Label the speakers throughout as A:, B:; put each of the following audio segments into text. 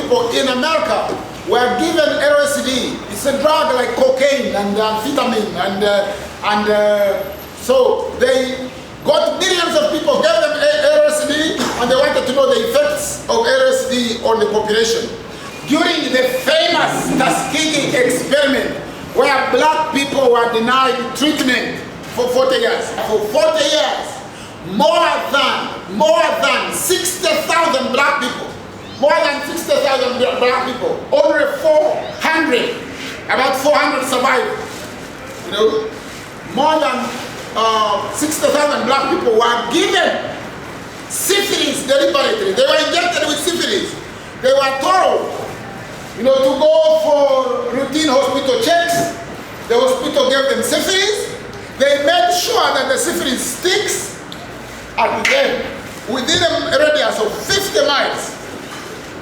A: people in America were given LSD. It's a drug like cocaine and amphetamine, and so they got millions of people, gave them LSD, and they wanted to know the effects of LSD on the population. During the famous Tuskegee experiment, where black people were denied treatment for 40 years. For 40 years, more than 60,000 black people, only 400, about 400 survived. You know, more than 60,000 black people were given syphilis deliberately. They were injected with syphilis. They were told, you know, to go for routine hospital checks. The hospital gave them syphilis. They made sure that the syphilis sticks, and then within a radius of 50 miles,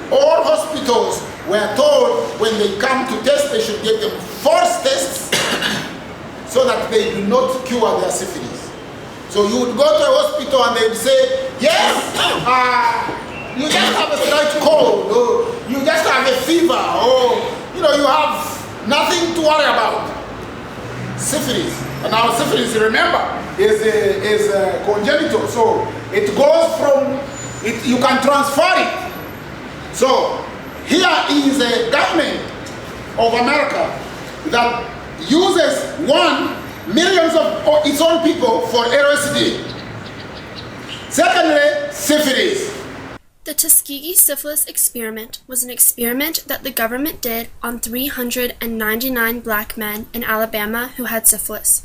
A: all hospitals were told when they come to test, they should give them forced tests so that they do not cure their syphilis. So you would go to a hospital and they would say, yes, you just have a slight cold, or you just have a fever, or you know, you have nothing to worry about. Syphilis. And now syphilis, remember, is congenital, so it goes from, you can transfer it. So here is a government of America that uses millions of its own people for LSD. Secondly, syphilis.
B: The Tuskegee syphilis experiment was an experiment that the government did on 399 black men in Alabama who had syphilis.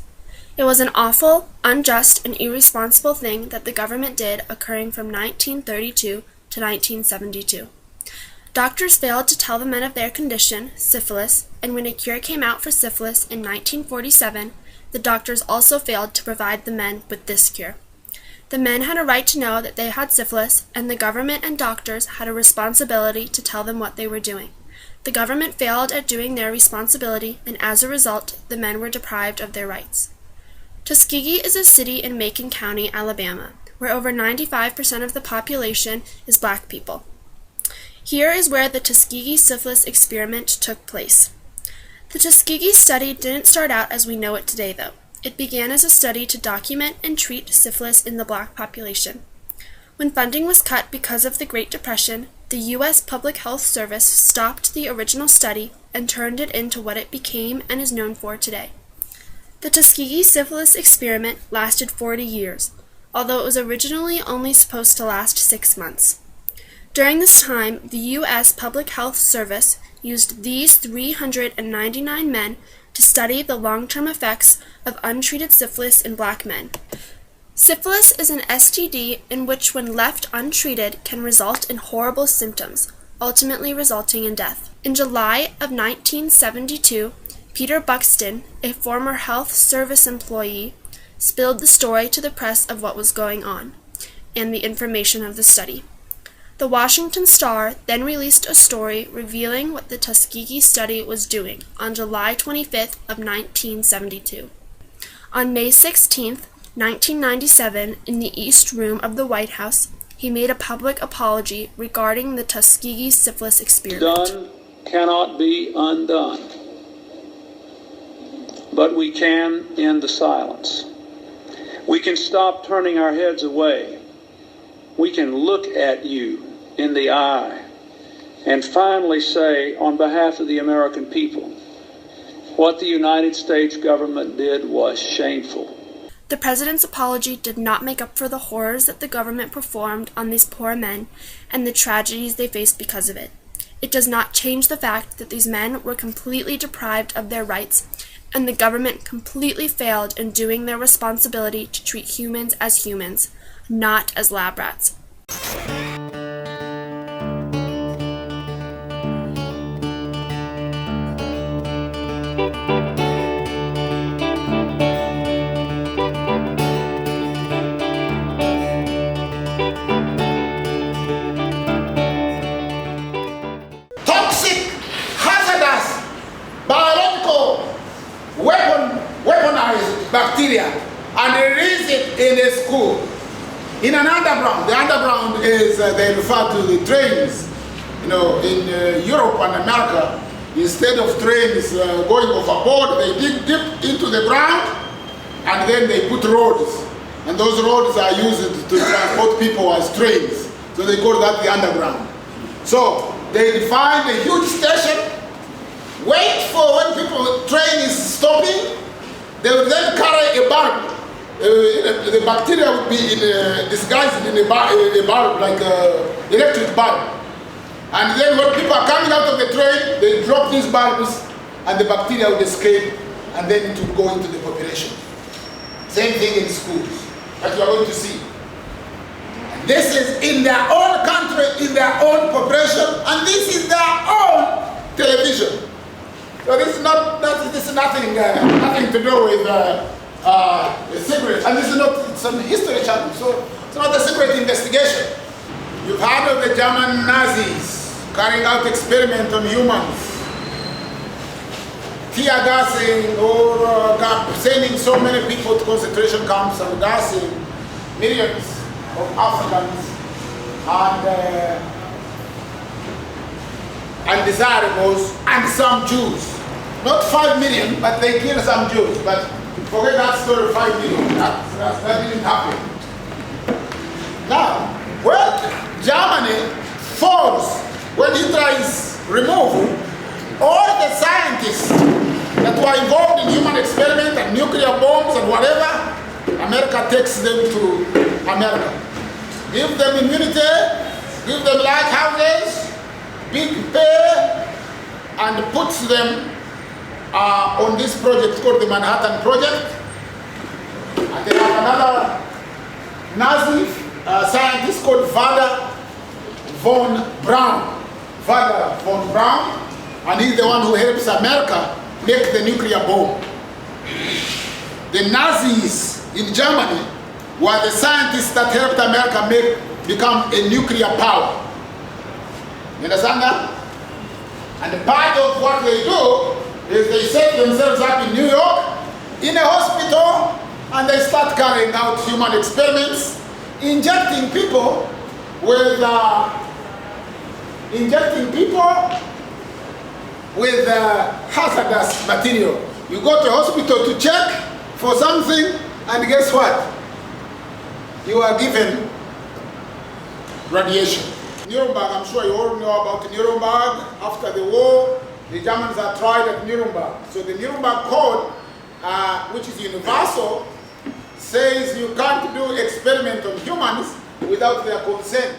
B: It was an awful, unjust, and irresponsible thing that the government did, occurring from 1932 to 1972. Doctors failed to tell the men of their condition, syphilis, and when a cure came out for syphilis in 1947, the doctors also failed to provide the men with this cure. The men had a right to know that they had syphilis, and the government and doctors had a responsibility to tell them what they were doing. The government failed at doing their responsibility, and as a result, the men were deprived of their rights. Tuskegee is a city in Macon County, Alabama, where over 95% of the population is black people. Here is where the Tuskegee syphilis experiment took place. The Tuskegee study didn't start out as we know it today, though. It began as a study to document and treat syphilis in the black population. When funding was cut because of the Great Depression, the U.S. Public Health Service stopped the original study and turned it into what it became and is known for today. The Tuskegee syphilis experiment lasted 40 years, although it was originally only supposed to last 6 months. During this time, the U.S. Public Health Service used these 399 men to study the long-term effects of untreated syphilis in black men. Syphilis is an STD in which, when left untreated, can result in horrible symptoms, ultimately resulting in death. In July of 1972, Peter Buxton, a former health service employee, spilled the story to the press of what was going on, and the information of the study. The Washington Star then released a story revealing what the Tuskegee study was doing on July 25th of 1972. On May 16th, 1997, in the East Room of the White House, he made a public apology regarding the Tuskegee syphilis experiment.
C: Done cannot be undone, but we can end the silence. We can stop turning our heads away. We can look at you in the eye and finally say, on behalf of the American people, what the United States government did was shameful.
B: The president's apology did not make up for the horrors that the government performed on these poor men and the tragedies they faced because of it. It does not change the fact that these men were completely deprived of their rights, and the government completely failed in doing their responsibility to treat humans as humans, not as lab rats.
A: Bacteria, and they raise it in a school in an underground. The underground is they refer to the drains You know, in Europe and America, instead of trains going overboard, they dig deep into the ground and then they put roads. And those roads are used to transport people as trains. So they call that the underground. So they define a huge station, wait for when train is stopping, they will then carry a bulb. The bacteria would be disguised in a bulb, like an electric bulb. And then when people are coming out of the train, they drop these bulbs and the bacteria would escape and then it would go into the population. Same thing in schools, that you are going to see. And this is in their own country, in their own population, and this is their own television. So this is nothing to do with a secret, and this is not some history channel, so it's not a secret investigation. You've heard of the German Nazis carrying out experiments on humans, tear gassing or sending so many people to concentration camps and gassing millions of Africans and undesirables and some Jews. Not 5 million, but they killed some Jews. But forget that story, 5 million. That didn't happen. Now, when Germany falls, when Hitler is removed, all the scientists that were involved in human experiment and nuclear bombs and whatever, America takes them to America. Give them immunity, give them large houses, big pay, and puts them on this project called the Manhattan Project. And they have another Nazi scientist called Werner von Braun, and he's the one who helps America make the nuclear bomb. The Nazis in Germany were the scientists that helped America become a nuclear power. You understand that? And part of what they do is they set themselves up in New York, in a hospital, and they start carrying out human experiments, injecting people with hazardous material. You go to hospital to check for something, and guess what? You are given radiation. Nuremberg, I'm sure you all know about Nuremberg. After the war, the Germans are tried at Nuremberg. So the Nuremberg Code, which is universal, says you can't do experiment on humans without their consent.